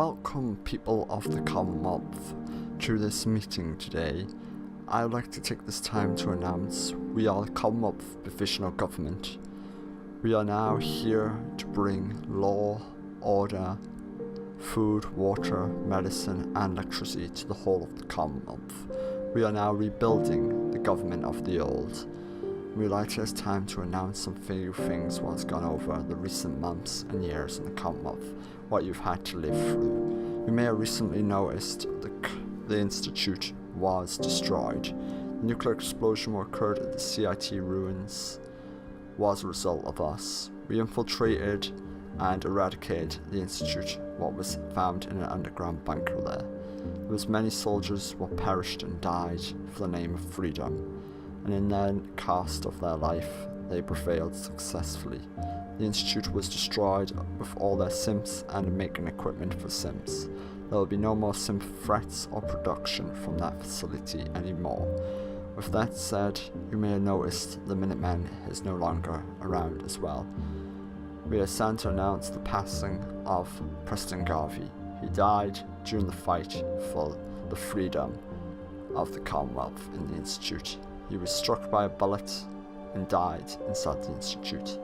Welcome, people of the Commonwealth, to this meeting today. I would like to take this time to announce we are the Commonwealth Provisional Government. We are now here to bring law, order, food, water, medicine and electricity to the whole of the Commonwealth. We are now rebuilding the government of the old. We would like to take time to announce some few things what's gone over the recent months and years in the Commonwealth, what you've had to live through. You may have recently noticed the Institute was destroyed. The nuclear explosion that occurred at the CIT ruins was a result of us. We infiltrated and eradicated the Institute, what was found in an underground bunker there. There was many soldiers who perished and died for the name of freedom, and in the cost of their life, they prevailed successfully. The Institute was destroyed with all their SIMPs and making equipment for SIMPs. There will be no more SIMP threats or production from that facility anymore. With that said, you may have noticed the Minuteman is no longer around as well. We are sad to announce the passing of Preston Garvey. He died during the fight for the freedom of the Commonwealth in the Institute. He was struck by a bullet and died inside the Institute.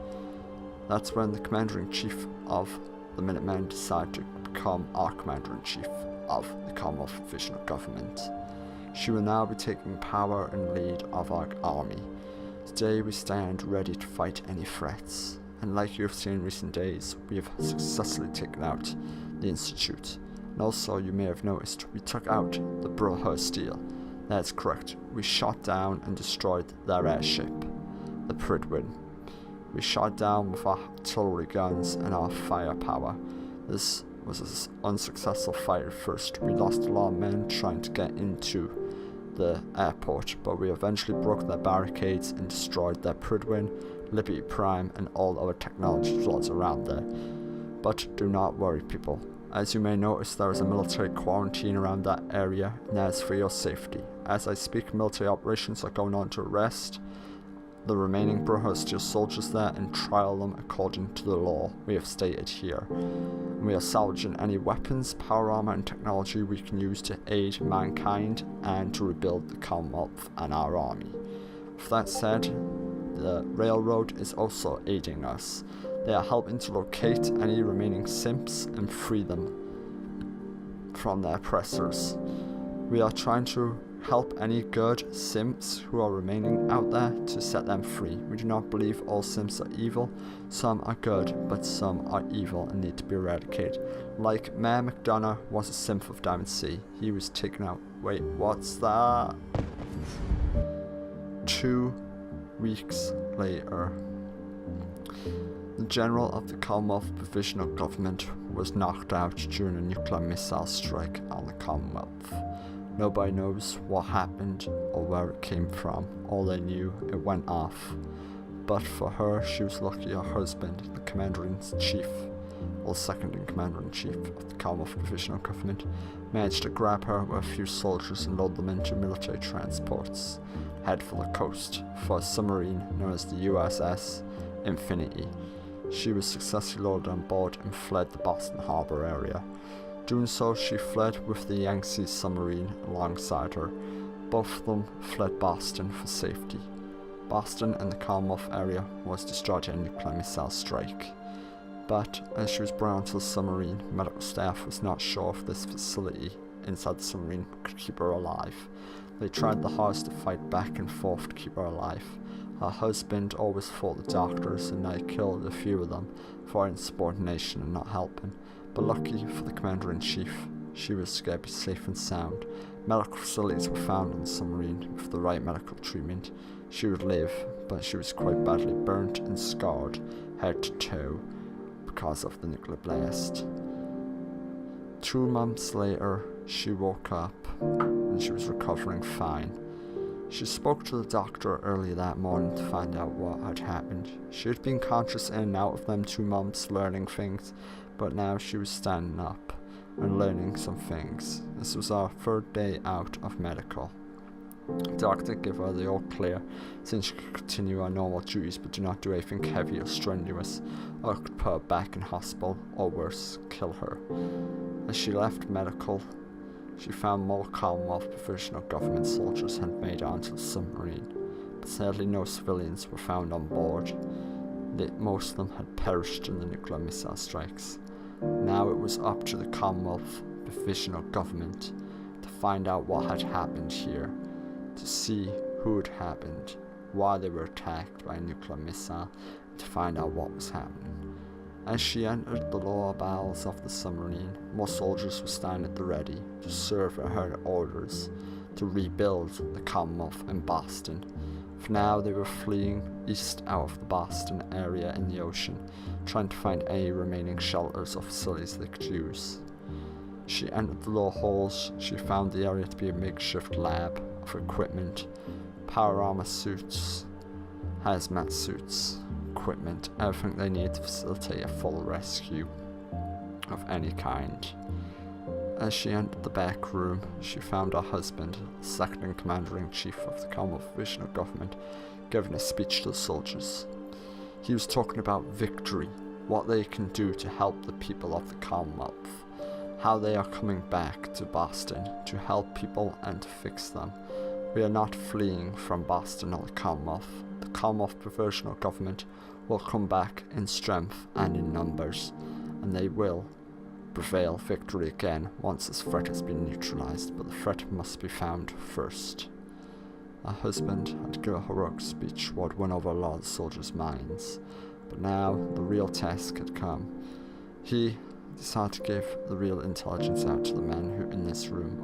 That's when the Commander-in-Chief of the Minutemen decided to become our Commander-in-Chief of the Commonwealth Provisional Government. She will now be taking power and lead of our army. Today we stand ready to fight any threats, and like you have seen in recent days, we have successfully taken out the Institute. And also you may have noticed we took out the Brother-Steel. That's correct, we shot down and destroyed their airship, the Pridwin. We shot down with our artillery guns and our firepower. This was an unsuccessful fight at first. We lost a lot of men trying to get into the airport, but we eventually broke their barricades and destroyed their Pridwin, Liberty Prime and all other technology slots around there. But do not worry, people. As you may notice, there is a military quarantine around that area, and that is for your safety. As I speak, military operations are going on to arrest the remaining Brother-Steel soldiers there and trial them according to the law we have stated here. And we are salvaging any weapons, power armor and technology we can use to aid mankind and to rebuild the Commonwealth and our army. With that said, the railroad is also aiding us. They are helping to locate any remaining SIMPs and free them from their oppressors. We are trying to help any good SIMPs who are remaining out there to set them free. We do not believe all SIMPs are evil. Some are good, but some are evil and need to be eradicated. Like Mayor McDonough was a SIMP of Diamond C. He was taken out. Wait, what's that? 2 weeks later, the General of the Commonwealth Provisional Government was knocked out during a nuclear missile strike on the Commonwealth. Nobody knows what happened or where it came from. All they knew, it went off. But for her, she was lucky her husband, the Commander-in-Chief, or Second-in-Commander-in-Chief of the Commonwealth Provisional Government, managed to grab her with a few soldiers and load them into military transports, head for the coast, for a submarine known as the USS Infinity. She was successfully loaded on board and fled the Boston Harbor area. Doing so, she fled with the Yangtze submarine alongside her. Both of them fled Boston for safety. Boston and the Commonwealth area was destroyed in a nuclear missile strike. But as she was brought onto the submarine, medical staff was not sure if this facility inside the submarine could keep her alive. They tried the hardest to fight back and forth to keep her alive. Her husband always fought the doctors and I killed a few of them for insubordination and not helping. But lucky for the Commander-in-Chief, she was scared to be safe and sound. Medical facilities were found on the submarine. With the right medical treatment, she would live, but she was quite badly burnt and scarred head to toe because of the nuclear blast. 2 months later, she woke up and she was recovering fine. She spoke to the doctor early that morning to find out what had happened. She had been conscious in and out of them 2 months learning things, but now she was standing up and learning some things. This was our 3rd day out of medical. The doctor gave her the all clear, saying she could continue her normal duties but do not do anything heavy or strenuous, or could put her back in hospital, or worse, kill her. As she left medical, she found more Commonwealth Provisional Government soldiers had made onto the submarine, but sadly no civilians were found on board. Most of them had perished in the nuclear missile strikes. Now it was up to the Commonwealth Provisional Government to find out what had happened here, to see who it happened, why they were attacked by a nuclear missile, and to find out what was happening. As she entered the lower bowels of the submarine, more soldiers were standing at the ready to serve her orders to rebuild the Commonwealth in Boston. For now, they were fleeing east out of the Boston area in the ocean, trying to find any remaining shelters or facilities they could use. She entered the lower halls. She found the area to be a makeshift lab of equipment, power armor suits, hazmat suits, equipment, everything they needed to facilitate a full rescue of any kind. As she entered the back room, she found her husband, the second commander-in-chief of the Commonwealth Provisional Government, giving a speech to the soldiers. He was talking about victory, what they can do to help the people of the Commonwealth, how they are coming back to Boston to help people and to fix them. We are not fleeing from Boston or the Commonwealth. The Commonwealth Provisional Government will come back in strength and in numbers, and they will prevail victory again once this threat has been neutralized, but the threat must be found first. Her husband had given a heroic speech what won over a lot of the soldiers' minds, but now the real task had come. He decided to give the real intelligence out to the men who in this room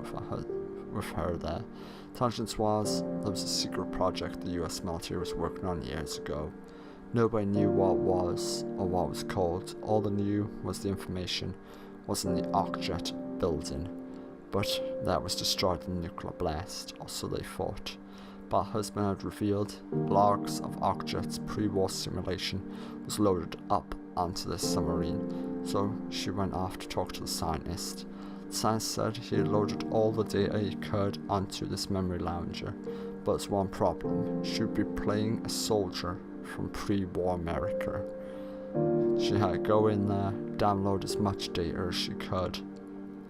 with her there. Intelligence was, there was a secret project the US military was working on years ago. Nobody knew what it was or what it was called. All they knew was the information was in the Ocjet building, but that was destroyed in the nuclear blast, or so they thought. But her husband had revealed logs of Ocjet's pre-war simulation was loaded up onto this submarine, so she went off to talk to the scientist. The scientist said he had loaded all the data he could onto this memory lounger, but there's one problem. She would be playing a soldier from pre-war America. She had to go in there, download as much data as she could,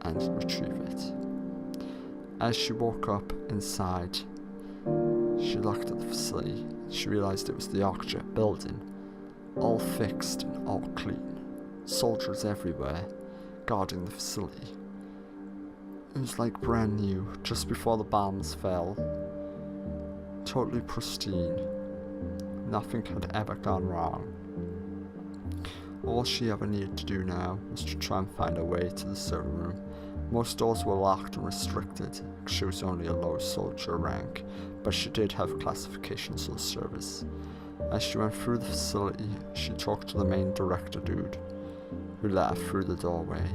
and retrieve it. As she woke up inside, she looked at the facility. She realized it was the Ocjet building, all fixed and all clean. Soldiers everywhere, guarding the facility. It was like brand new, just before the bombs fell. Totally pristine. Nothing had ever gone wrong. All she ever needed to do now was to try and find her way to the server room. Most doors were locked and restricted. She was only a low soldier rank, but she did have classifications for the service. As she went through the facility, she talked to the main director dude, who let her through the doorway.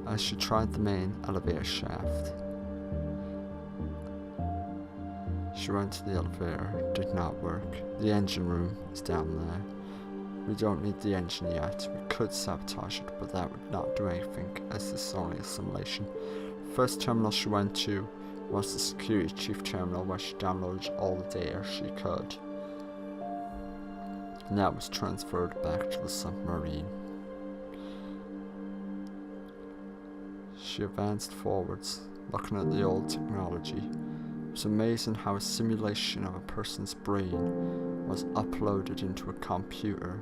As she tried the main elevator shaft, she went to the elevator. It did not work. The engine room was down there. We don't need the engine yet. We could sabotage it, but that would not do anything, as this is only a simulation. First terminal she went to was the security chief terminal, where she downloaded all the data she could. And that was transferred back to the submarine. She advanced forwards, looking at the old technology. It was amazing how a simulation of a person's brain was uploaded into a computer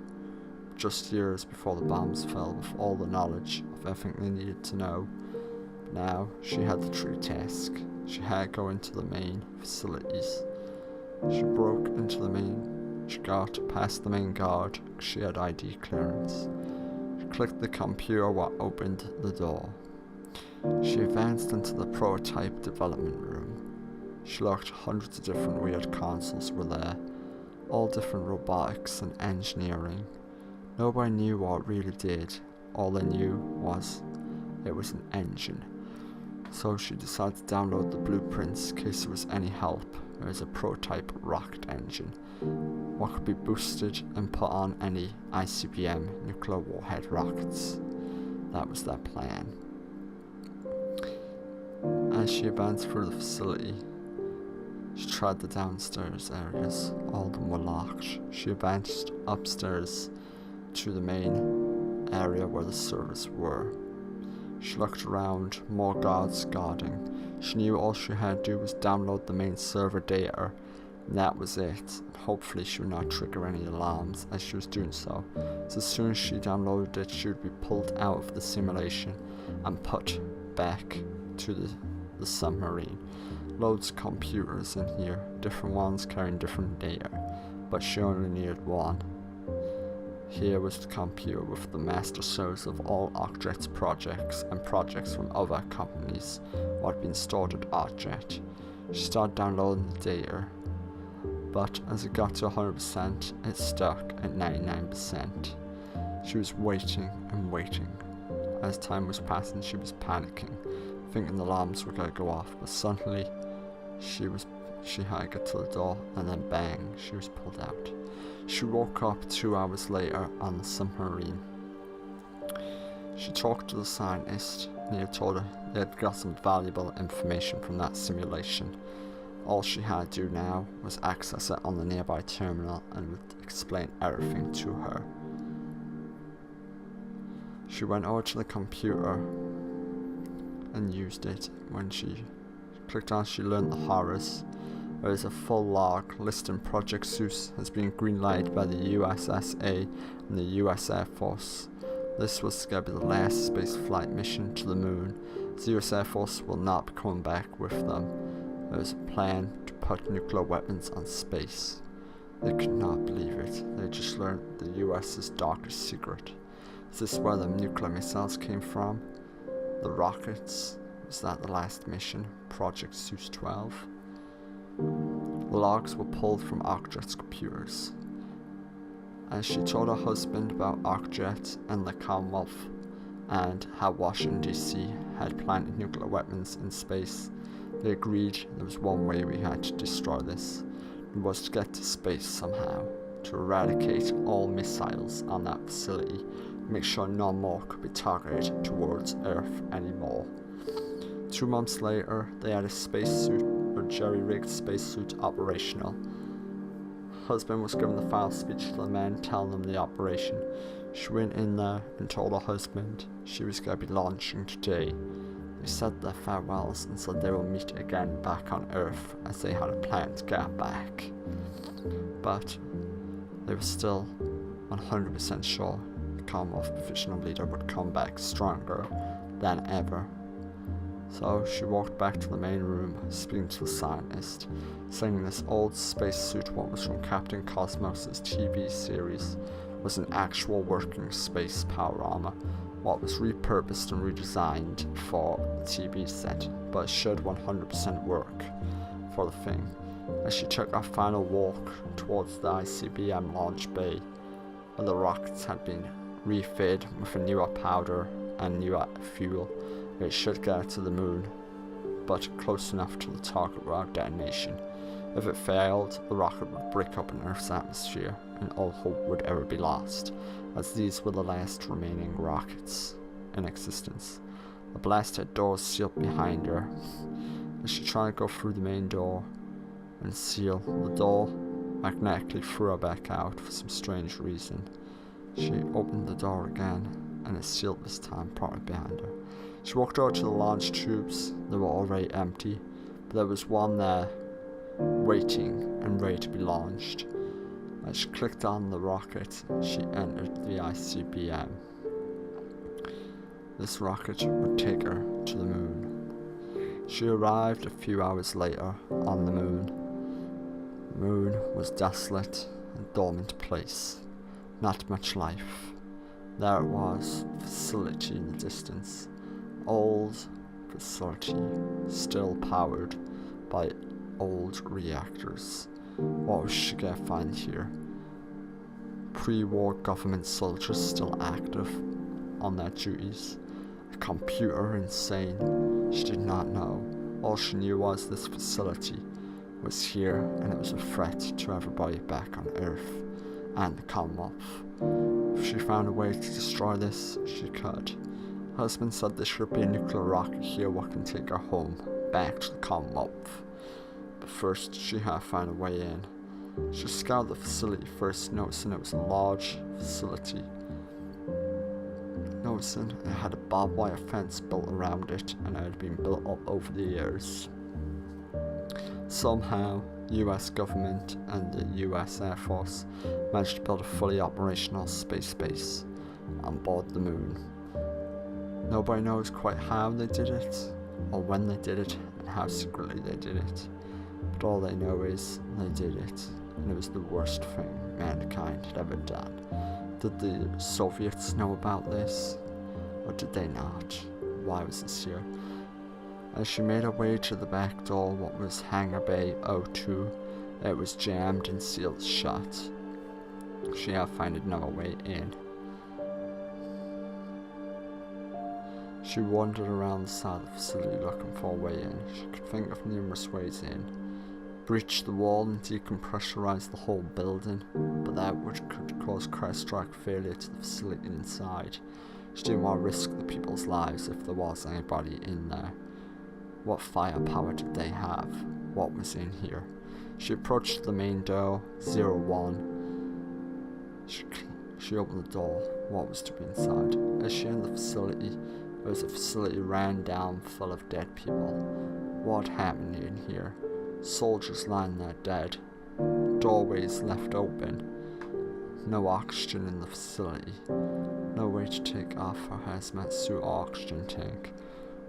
just years before the bombs fell, with all the knowledge of everything they needed to know. Now she had the true task. She had to go into the main facilities. She broke into the main. She got past the main guard. She had ID clearance. She clicked the computer what opened the door. She advanced into the prototype development room. She looked. Hundreds of different weird consoles were there, all different robotics and engineering. Nobody knew what it really did. All they knew was it was an engine. So she decided to download the blueprints in case there was any help. There was a prototype rocket engine, what could be boosted and put on any ICBM nuclear warhead rockets. That was their plan. As she advanced through the facility, she tried the downstairs areas. All of them were locked. She advanced upstairs to the main area where the servers were. She looked around, more guards guarding. She knew all she had to do was download the main server data, and that was it. Hopefully she would not trigger any alarms as she was doing so. So as soon as she downloaded it, she would be pulled out of the simulation and put back to the submarine. Loads of computers in here, different ones carrying different data, but she only needed one. Here was the computer with the master servers of all Ocjet's projects and projects from other companies what had been stored at Ocjet. She started downloading the data, but as it got to 100%, it stuck at 99%. She was waiting and waiting. As time was passing, she was panicking, thinking the alarms were going to go off, but suddenly she had to get to the door, and then bang, she was pulled out. She woke up 2 hours later on the submarine. She talked to the scientist, and he had told her they had got some valuable information from that simulation. All she had to do now was access it on the nearby terminal and would explain everything to her. She went over to the computer and used it. When she clicked on it, she learned the horrors. There is a full log listing Project Zeus has been greenlighted by the USSA and the US Air Force. This was going to be the last space flight mission to the moon. The US Air Force will not be coming back with them. There is a plan to put nuclear weapons on space. They could not believe it. They just learned the US's darkest secret. Is this where the nuclear missiles came from? The rockets? Was that the last mission? Project Zeus 12? The logs were pulled from Ocjet's computers. As she told her husband about Ocjet and the Commonwealth and how Washington DC had planted nuclear weapons in space, they agreed there was one way we had to destroy this. It was to get to space somehow, to eradicate all missiles on that facility, make sure no more could be targeted towards Earth anymore. 2 months later, they had a spacesuit, or jerry-rigged spacesuit, operational. Husband was given the final speech to the men, telling them the operation. She went in there and told her husband she was going to be launching today. They said their farewells and said they will meet again back on Earth as they had a plan to get back. But they were still 100% sure the Commonwealth provisional leader would come back stronger than ever. So she walked back to the main room, speaking to the scientist, saying this old spacesuit, what was from Captain Cosmos' TV series, was an actual working space power armor, what was repurposed and redesigned for the TV set, but it should 100% work for the thing. As she took her final walk towards the ICBM launch bay, where the rockets had been refitted with a newer powder and newer fuel, it should get to the moon, but close enough to the target without detonation. If it failed, the rocket would break up in Earth's atmosphere, and all hope would ever be lost, as these were the last remaining rockets in existence. The blasted door sealed behind her. As she tried to go through the main door and seal the door, magnetically threw her back out for some strange reason. She opened the door again, and it sealed this time properly behind her. She walked over to the launch tubes. They were already empty, but there was one there, waiting and ready to be launched. As she clicked on the rocket, she entered the ICBM. This rocket would take her to the moon. She arrived a few hours later on the moon. The moon was desolate and dormant place. Not much life. There it was, facility in the distance. Old facility, still powered by old reactors. What was she gonna find here? Pre-war government soldiers still active on their duties. A computer insane. She did not know. All she knew was this facility was here, and it was a threat to everybody back on Earth and the Commonwealth. If she found a way to destroy this, she could. Her husband said there should be a nuclear rocket here what can take her home, back to the Commonwealth. But first, she had to find a way in. She scoured the facility first, noticing it was a large facility. No noticing it had a barbed wire fence built around it, and it had been built up over the years. Somehow, US government and the US Air Force managed to build a fully operational space base on board the moon. Nobody knows quite how they did it, or when they did it, and how secretly they did it. But all they know is they did it, and it was the worst thing mankind had ever done. Did the Soviets know about this, or did they not? Why was this here? As she made her way to the back door, what was Hangar Bay 02, it was jammed and sealed shut. She had to find another way in. She wandered around the side of the facility looking for a way in. She could think of numerous ways in. Breach the wall and decompressurize the whole building, but that could cause catastrophic failure to the facility inside. She didn't want to risk the people's lives if there was anybody in there. What firepower did they have? What was in here? She approached the main door, 01. She opened the door. What was to be inside? As she entered the facility, it was a facility ran down full of dead people. What happened in here? Soldiers lying there dead. Doorways left open. No oxygen in the facility. No way to take off her hazmat suit oxygen tank.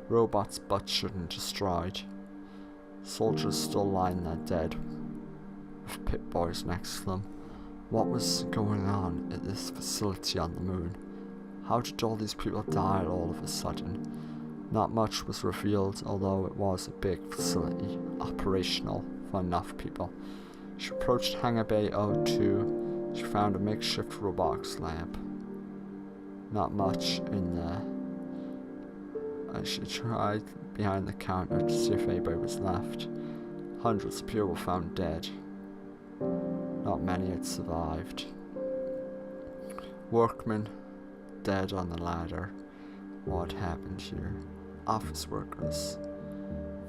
Robots butchered and destroyed. Soldiers still lying there dead, with pit boys next to them. What was going on at this facility on the moon? How did all these people die all of a sudden? Not much was revealed, although it was a big facility, operational for enough people. She approached Hangar Bay 02. She found a makeshift robotics lab. Not much in there. As she tried behind the counter to see if anybody was left. Hundreds of people were found dead. Not many had survived. Workmen dead on the ladder. What happened here? Office workers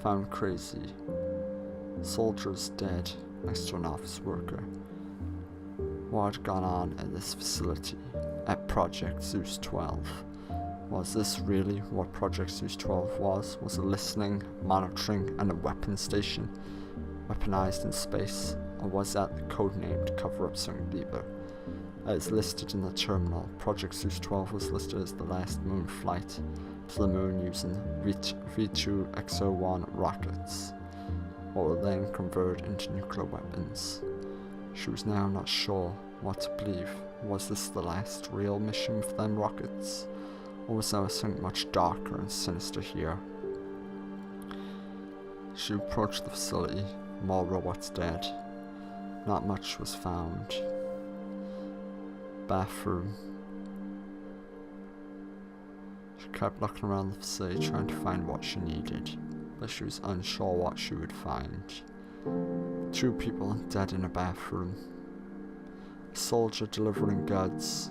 found crazy. Soldiers dead next to an office worker. What had gone on at this facility? At Project Zeus 12. Was this really what Project Zeus 12 was? Was it listening, monitoring, and a weapon station? Weaponized in space? Or was that the code name to cover up something deeper? As listed in the terminal, Project Zeus 12 was listed as the last moon flight to the moon using V2X01 rockets, what were then converted into nuclear weapons. She was now not sure what to believe. Was this the last real mission with them rockets? Or was there something much darker and sinister here? She approached the facility, more robots dead. Not much was found. Bathroom. She kept looking around the facility trying to find what she needed, but she was unsure what she would find. 2 people dead in a bathroom. A soldier delivering goods.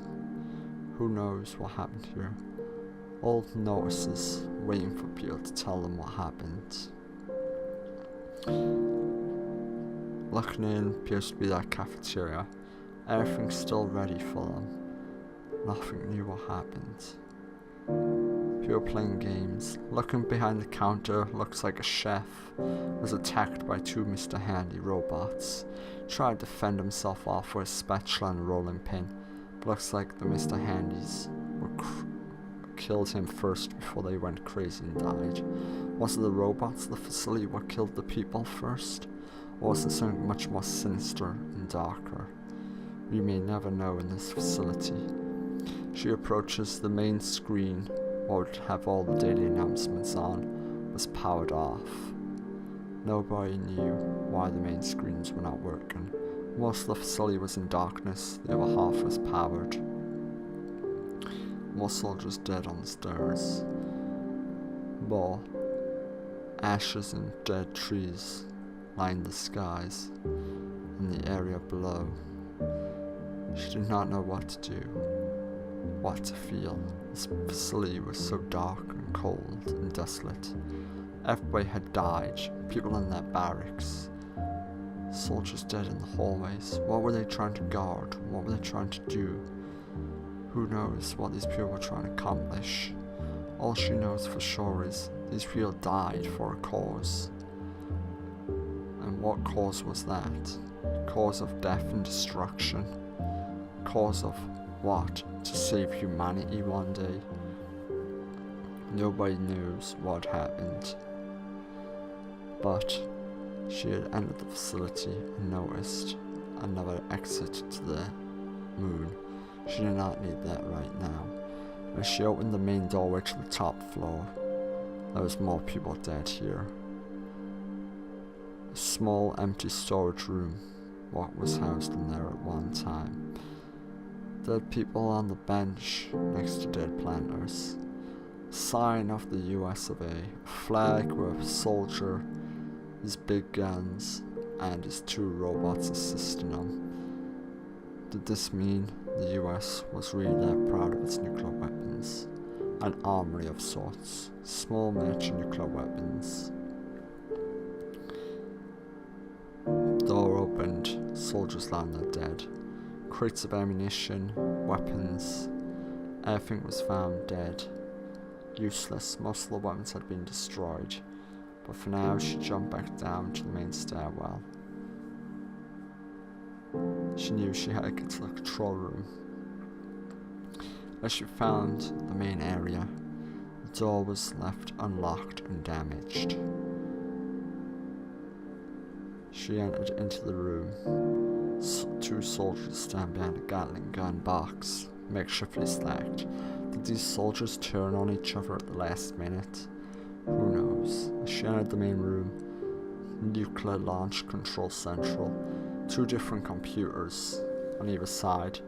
Who knows what happened here? Old notices waiting for people to tell them what happened. Looking in appears to be that cafeteria. Everything's still ready for them. Nothing new what happened. People playing games. Looking behind the counter, looks like a chef was attacked by 2 Mr. Handy robots. Tried to fend himself off with a spatula and a rolling pin, but looks like the Mr. Handys killed him first before they went crazy and died. Was it the robots at the facility what killed the people first? Or was it something much more sinister and darker? We may never know in this facility. She approaches the main screen, what would have all the daily announcements on, was powered off. Nobody knew why the main screens were not working. Most of the facility was in darkness, the other half was powered. More soldiers dead on the stairs. More ashes and dead trees lined the skies and the area below. She did not know what to do, what to feel. This facility was so dark and cold and desolate. Everybody had died, people in their barracks. Soldiers dead in the hallways. What were they trying to guard? What were they trying to do? Who knows what these people were trying to accomplish? All she knows for sure is these people died for a cause. And what cause was that? Cause of death and destruction. Cause of what? To save humanity one day. Nobody knows what happened. But she had entered the facility and noticed another exit to the moon. She did not need that right now. As she opened the main doorway to the top floor, there was more people dead here. A small empty storage room, what was housed in there at one time. Dead people on the bench next to dead planters. Sign of the US of A, a flag with a soldier, his big guns, and his 2 robots assisting him. Did this mean the US was really that proud of its nuclear weapons? An armory of sorts, small miniature nuclear weapons. Door opened, soldiers landed dead. Crates of ammunition, weapons, everything was found dead. Useless, most of the weapons had been destroyed. But for now, she jumped back down to the main stairwell. She knew she had to get to the control room. As she found the main area, the door was left unlocked and damaged. She entered into the room. 2 soldiers stand behind a Gatling gun box, makeshiftly stacked. Did these soldiers turn on each other at the last minute? Who knows? As she entered the main room, nuclear launch control central, 2 different computers on either side,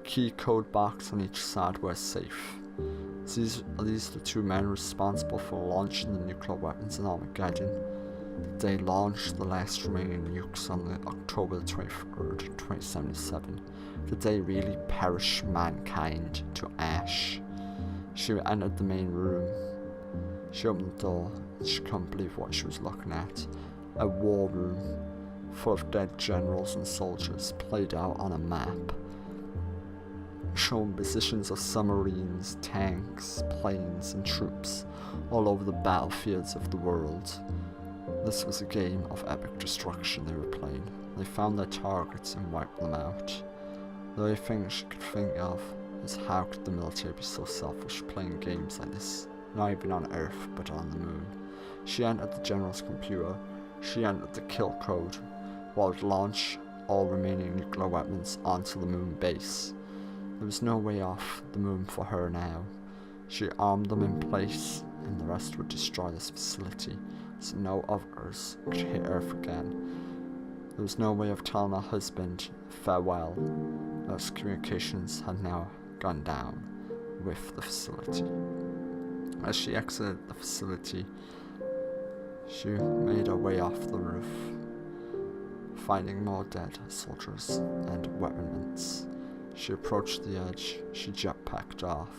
key code box on each side were safe. These are the 2 men responsible for launching the nuclear weapons in Armageddon. They launched the last remaining nukes on October 23rd, 2077. Did they really perish mankind to ash? She entered the main room. She opened the door and she couldn't believe what she was looking at. A war room full of dead generals and soldiers played out on a map, showing positions of submarines, tanks, planes and troops all over the battlefields of the world. This was a game of epic destruction they were playing. They found their targets and wiped them out. The only thing she could think of is how could the military be so selfish playing games like this, not even on Earth but on the moon. She entered the general's computer. She entered the kill code, while it launched all remaining nuclear weapons onto the moon base. There was no way off the moon for her now. She armed them in place, and the rest would destroy this facility, so no others could hit Earth again. There was no way of telling her husband farewell, as communications had now gone down with the facility. As she exited the facility, she made her way off the roof, finding more dead soldiers and weaponments. She approached the edge. She jetpacked off,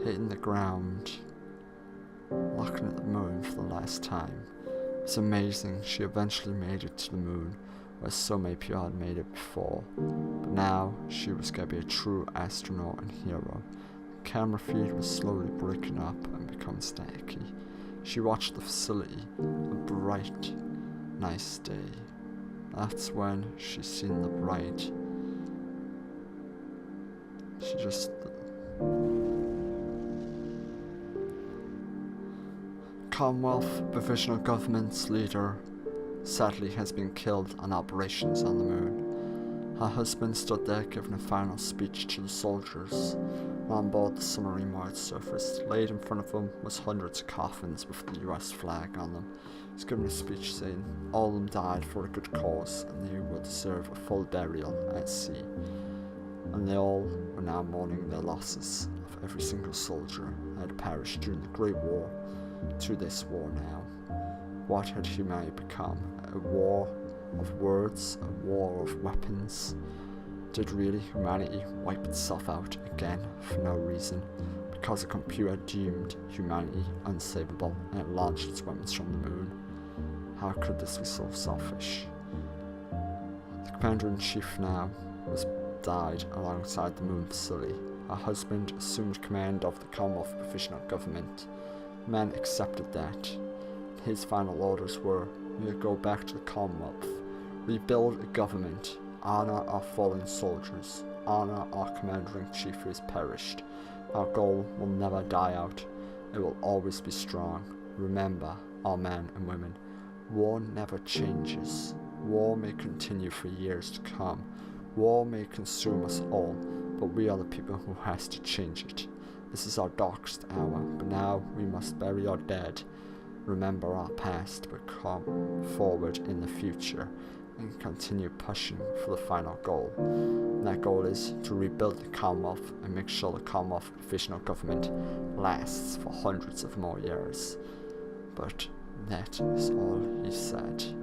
hitting the ground, looking at the moon for the last time. It was amazing. She eventually made it to the moon, where so many people had made it before. But now she was going to be a true astronaut and hero. The camera feed was slowly breaking up and becoming staticky. She watched the facility, a bright, nice day. That's when she seen the bride. She just... Commonwealth Provisional Government's leader sadly has been killed on operations on the moon. Her husband stood there giving a final speech to the soldiers. On board the submarine where it surfaced, laid in front of them was hundreds of coffins with the US flag on them. He was giving a speech saying all of them died for a good cause and they would deserve a full burial at sea. And they all were now mourning their losses of every single soldier that had perished during the Great War to this war now. What had humanity become? A war of words, a war of weapons? Did really humanity wipe itself out again for no reason? Because a computer deemed humanity unsavable and it launched its weapons from the moon? How could this be so selfish? The commander-in-chief now was died alongside the Moon Facility. Her husband assumed command of the Commonwealth Provisional Government. Men accepted that. His final orders were, we'll go back to the Commonwealth, rebuild a government, honor our fallen soldiers, honor our Commander-in-Chief who has perished. Our goal will never die out. It will always be strong. Remember, our men and women, war never changes. War may continue for years to come. War may consume us all, but we are the people who has to change it. This is our darkest hour, but now we must bury our dead. Remember our past, but come forward in the future and continue pushing for the final goal. And that goal is to rebuild the Commonwealth and make sure the Commonwealth Provisional Government lasts for hundreds of more years. But that is all he said.